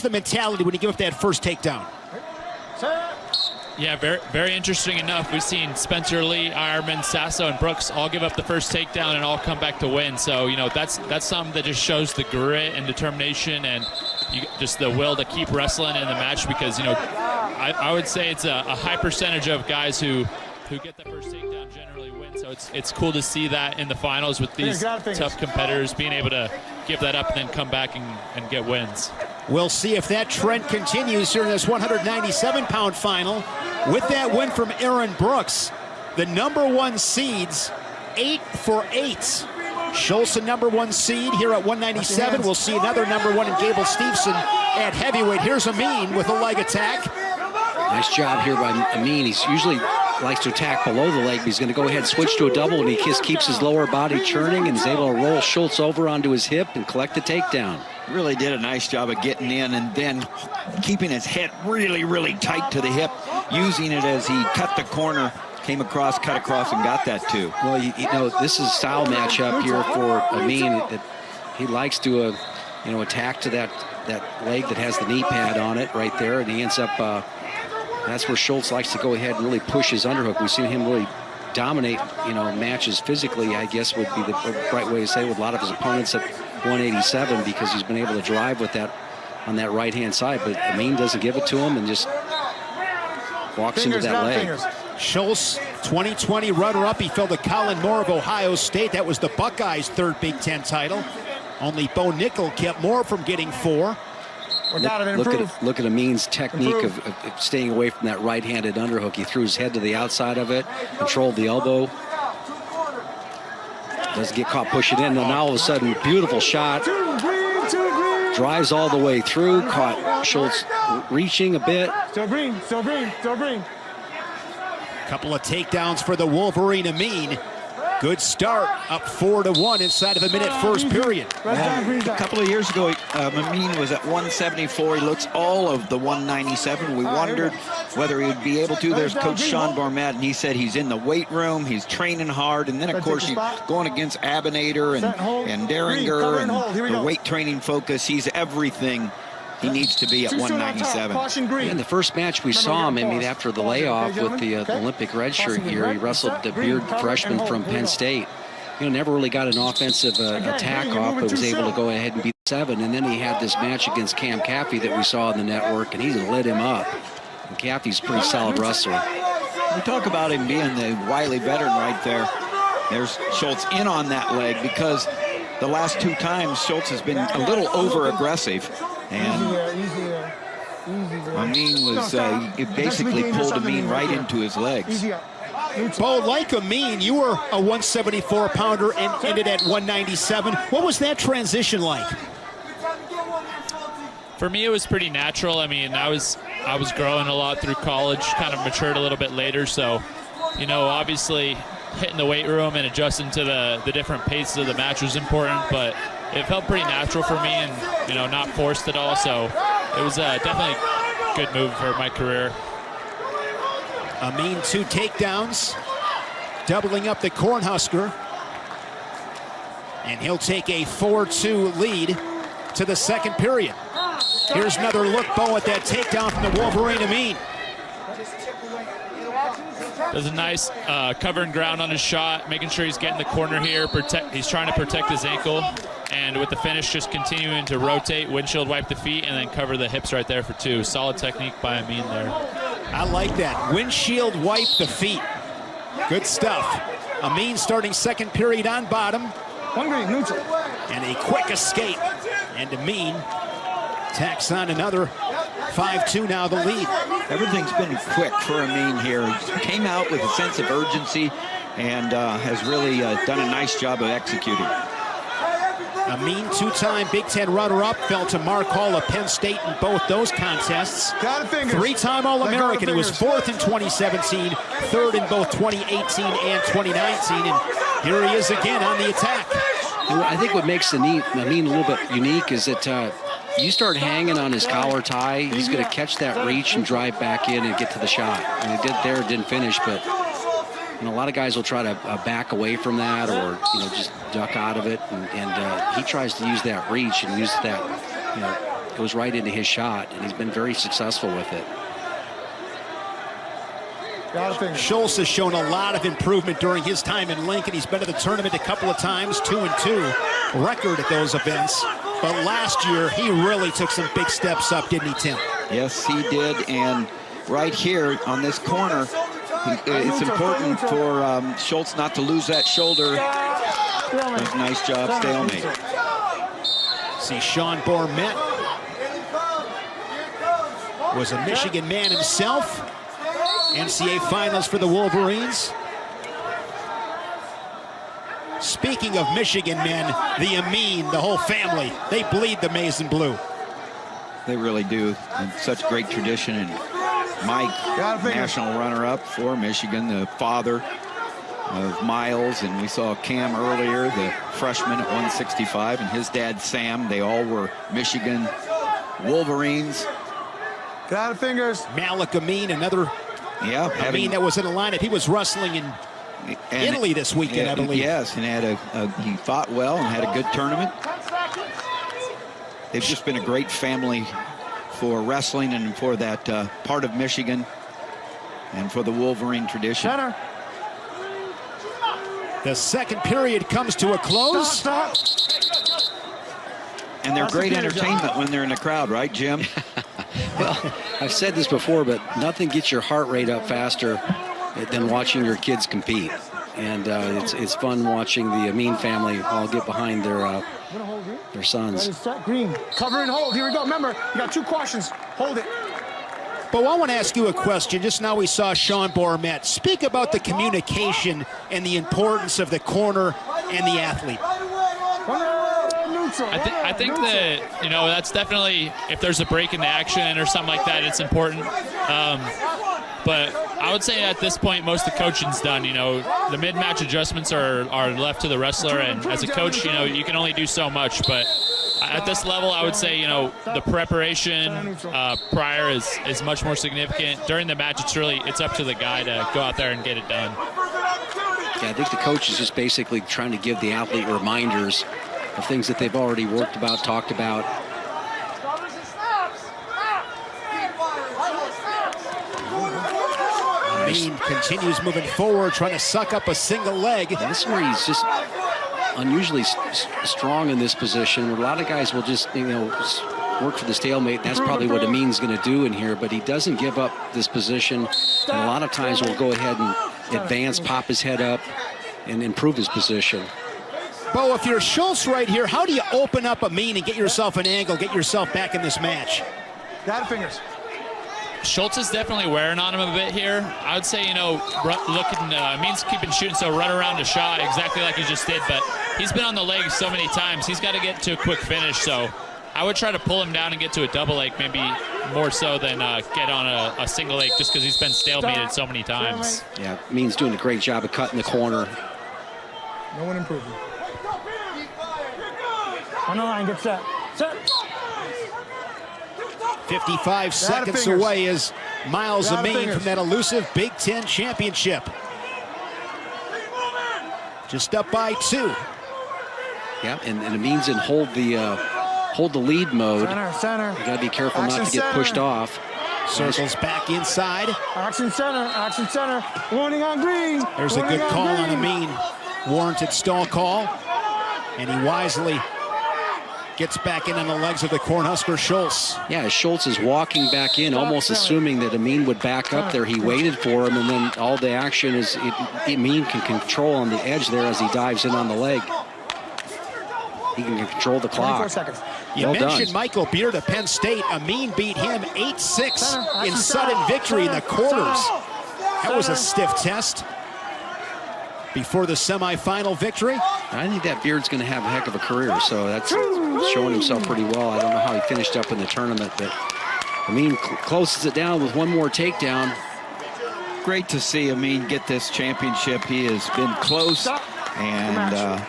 the mentality when you give up that first takedown? Yeah, very interesting enough. We've seen Spencer Lee, Ironman, Sasso, and Brooks all give up the first takedown and all come back to win. So, you know, that's something that just shows the grit and determination and just the will to keep wrestling in the match, because, you know, I would say it's a high percentage of guys who get the first takedown generally win. So it's cool to see that in the finals with these tough competitors being able to give that up and then come back and get wins. We'll see if that trend continues here in this 197-pound final. With that win from Aaron Brooks, the #1 seeds 8 for 8. Schultz, the #1 seed here at 197. We'll see another #1 in Gable Steveson at heavyweight. Here's Amine with a leg attack. Nice job here by Amine. He's usually likes to attack below the leg, but he's going to go ahead and switch to a double, and he just keeps his lower body churning and is able to roll Schultz over onto his hip and collect the takedown. Really did a nice job of getting in and then keeping his head really, really tight to the hip, using it as he cut the corner, came across, cut across, and got that too. Well, you know, this is a style matchup here for Amine. That he likes to, you know, attack to that leg that has the knee pad on it right there, and he ends up. That's where Schultz likes to go ahead and really push his underhook. We've seen him really dominate, you know, matches physically, I guess would be the right way to say, with a lot of his opponents at 187, because he's been able to drive with that on that right-hand side. But Amine doesn't give it to him and just walks into that leg. Schultz, 2020 runner-up. He fell to Colin Moore of Ohio State. That was the Buckeyes' third Big Ten title. Only Bo Nickel kept Moore from getting 4. Look at Amine's technique of staying away from that right-handed underhook. He threw his head to the outside of it, controlled the elbow. Doesn't get caught pushing in. And now all of a sudden, beautiful shot. Drives all the way through. Caught Schultz reaching a bit. Still green. Couple of takedowns for the Wolverine Amine. Good start, up 4-1 inside of a minute first period. A couple of years ago, Amine was at 174. He looks all of the 197. We wondered whether he would be able to. There's Coach Sean Barnett, and he said he's in the weight room, he's training hard, and then, of course, he's going against Abinator and Derringer and the weight training focus. He's everything he needs to be at 197. In the first match we saw him, I mean, after the layoff with the Olympic red shirt year, he wrestled the beard freshman from Penn State. You know, never really got an offensive attack off, but was able to go ahead and beat 7. And then he had this match against Cam Caffey that we saw on the network, and he lit him up. And Caffey's a pretty solid wrestler. We talk about him being the wily veteran right there. There's Schultz in on that leg, because the last 2 times Schultz has been a little over-aggressive. And Amine was, it basically pulled Amine right into his legs. Bo, like Amine, you were a 174-pounder and ended at 197. What was that transition like? For me, it was pretty natural. I mean, I was growing a lot through college, kind of matured a little bit later. So, you know, obviously hitting the weight room and adjusting to the different paces of the match was important, but it felt pretty natural for me and, you know, not forced at all. So it was definitely a good move for my career. Amine, 2 takedowns, doubling up the Cornhusker. And he'll take a 4-2 lead to the second period. Here's another look, Bo, at that takedown from the Wolverine Amine. Does a nice covering ground on his shot, making sure he's getting the corner here. He's trying to protect his ankle. And with the finish, just continuing to rotate, windshield wipe the feet, and then cover the hips right there for 2. Solid technique by Amine there. I like that. Windshield wipe the feet. Good stuff. Amine starting second period on bottom. And a quick escape. And Amine tacks on another 5-2 now, the lead. Everything's been quick for Amine here. He came out with a sense of urgency and has really done a nice job of executing. Amine, 2-time Big Ten runner-up, fell to Mark Hall of Penn State in both those contests. 3-time All-American. He was 4th in 2017, 3rd in both 2018 and 2019. And here he is again on the attack. I think what makes Amine a little bit unique is that you start hanging on his collar tie, he's going to catch that reach and drive back in and get to the shot. And he did there, didn't finish, but you know, a lot of guys will try to back away from that, or just duck out of it. And he tries to use that reach and use that goes right into his shot, and he's been very successful with it. Schultz has shown a lot of improvement during his time in Lincoln. He's been to the tournament a couple of times, 2-2 record at those events. But last year, he really took some big steps up, didn't he, Tim? Yes, he did. And right here on this corner, it's important for Schultz not to lose that shoulder. Nice job, stalemate. See, Sean Bourmet was a Michigan man himself. NCAA Finals for the Wolverines. Speaking of Michigan men, the Amine, the whole family, they bleed the maize and blue. They really do. And such great tradition. And Mike, national runner-up for Michigan, the father of Myles, and we saw Cam earlier, the freshman at 165, and his dad, Sam. They all were Michigan Wolverines. Get out of fingers. Myles Amine, another Amine that was in the lineup. He was wrestling in Italy this weekend, I believe. Yes, and he fought well and had a good tournament. They've just been a great family for wrestling and for that part of Michigan and for the Wolverine tradition. Center. The second period comes to a close. Stop. And they're great entertainment when they're in the crowd, right, Jim? Well, I've said this before, but nothing gets your heart rate up faster than watching your kids compete. And it's fun watching the Amine family all get behind their sons. Ready, set, green. Cover and hold. Here we go. Remember, you got 2 cautions. Hold it. But I want to ask you a question. Just now we saw Sean Bourmet. Speak about the communication and the importance of the corner and the athlete. I think that, that's definitely, if there's a break in the action or something like that, it's important. But I would say at this point, most of the coaching's done. The mid-match adjustments are left to the wrestler, and as a coach, you can only do so much. But at this level, I would say, the preparation prior is much more significant. During the match, it's up to the guy to go out there and get it done. Yeah, I think the coach is just basically trying to give the athlete reminders of things that they've already worked about, talked about. Amine continues moving forward, trying to suck up a single leg. Yeah, this is where he's just unusually strong in this position, where a lot of guys will just, work for the stalemate. That's probably what Amine's going to do in here, but he doesn't give up this position. And a lot of times will go ahead and advance, pop his head up, and improve his position. Bo, if you're Schultz right here, how do you open up Amine and get yourself an angle, get yourself back in this match? Got fingers. Schultz is definitely wearing on him a bit here. I would say, Amine's keeping shooting, so run around a shot exactly like he just did, but he's been on the leg so many times. He's got to get to a quick finish, so I would try to pull him down and get to a double leg, maybe more so than get on a single leg, just because he's been stalemated so many times. Yeah, Amine's doing a great job of cutting the corner. No one improving. On the line, get set. Set. 55 seconds away is Myles Amine from that elusive Big Ten championship. Just up by 2. Yeah, and Amine's in hold the lead mode. Center. You got to be careful not to get pushed off. Circles back inside. Action center. Warning on green. There's a good call on Amine. Warranted stall call. And he wisely gets back in on the legs of the Cornhusker Schultz. Yeah, Schultz is walking back in, almost assuming that Amine would back up there. He waited for him, and then all the action is Amine can control on the edge there as he dives in on the leg. He can control the clock. 24 seconds. You mentioned Michael Beard of Penn State. Amine beat him 8-6 in sudden victory in the quarters. That was a stiff test before the semifinal victory. I think that Beard's going to have a heck of a career, so that's showing himself pretty well. I don't know how he finished up in the tournament, but Amine closes it down with one more takedown. Great to see Amine get this championship. He has been close, and